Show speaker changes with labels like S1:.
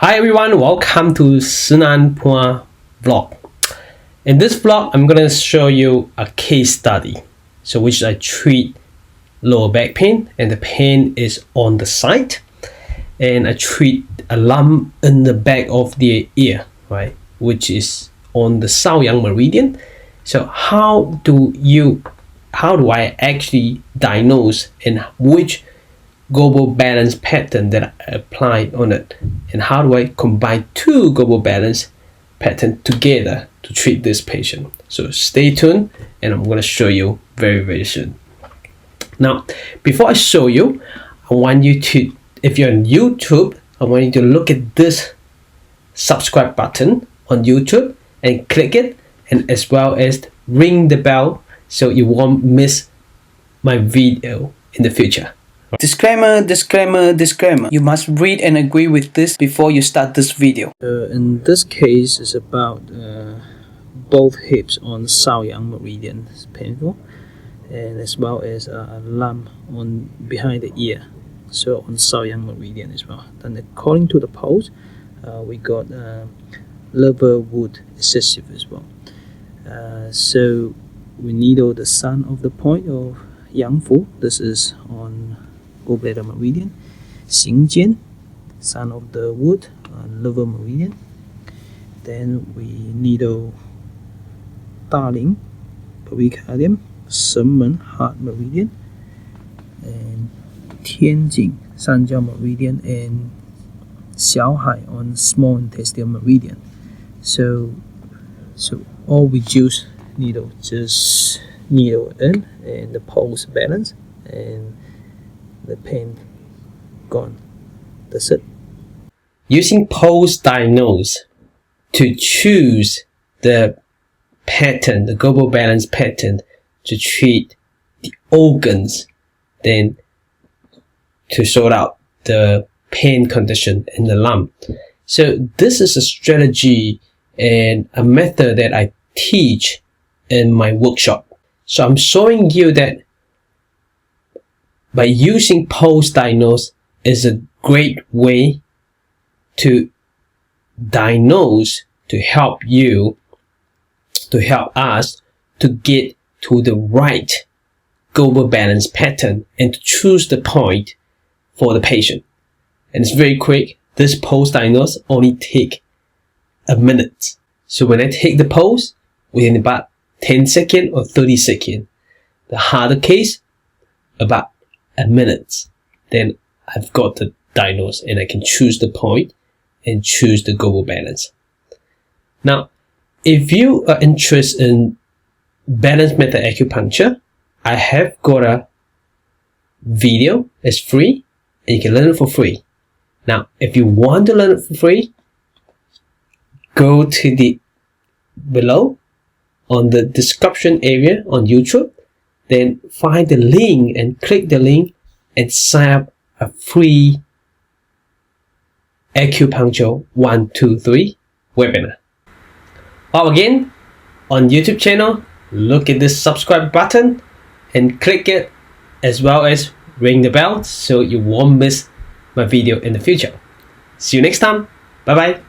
S1: Hi everyone, welcome to Szenan-Balance vlog. In this vlog, I'm going to show you a case study. So which I treat lower back pain, and the pain is on the side. And I treat a lump in the back of the ear, right, which is on the South meridian. So how do I actually diagnose and which global balance pattern that I applied on it, and how do I combine two global balance patterns together to treat this patient? So stay tuned, and I'm going to show you very soon. Now, before I show you, I want you to, if you're on YouTube, I want you to look at this subscribe button on YouTube and click it, and as well as ring the bell so you won't miss my video in the future.
S2: Disclaimer. You must read and agree with this before you start this video.
S3: In this case, it's about both hips on South meridian is painful, and as well as a lump on behind the ear, so on South meridian as well. Then according to the pulse, we got liverwood excessive as well. So we needle the sun of the point of Yang Fu. This is on gallbladder meridian. Xingjian, sun of the wood, liver meridian. Then we needle Daling, pericardium, Szenan-Balance, heart meridian, and Tianjin, Sanjiao meridian, and Xiaohai on small intestinal meridian. So all we use needle, just needle in, and the pulse balance, and the pain gone. That's it.
S1: Using pulse diagnose to choose the pattern, the global balance pattern, to treat the organs, then to sort out the pain condition in the lump. So this is a strategy and a method that I teach in my workshop. So I'm showing you that by using pulse diagnose is a great way to diagnose, to help us to get to the right global balance pattern and to choose the point for the patient. And it's very quick. This pulse diagnose only take a minute. So when I take the pulse, within about 10 seconds or 30 seconds, the harder case, about a minute, then I've got the diagnosis and I can choose the point and choose the global balance. Now, if you are interested in balance method acupuncture, I have got a video. It's free and you can learn it for free. Now, if you want to learn it for free, go to the below on the description area on YouTube, then find the link and click the link and sign up a free Acupuncture 123 webinar. Or again, on YouTube channel, look at this subscribe button and click it, as well as ring the bell so you won't miss my video in the future. See you next time. Bye bye.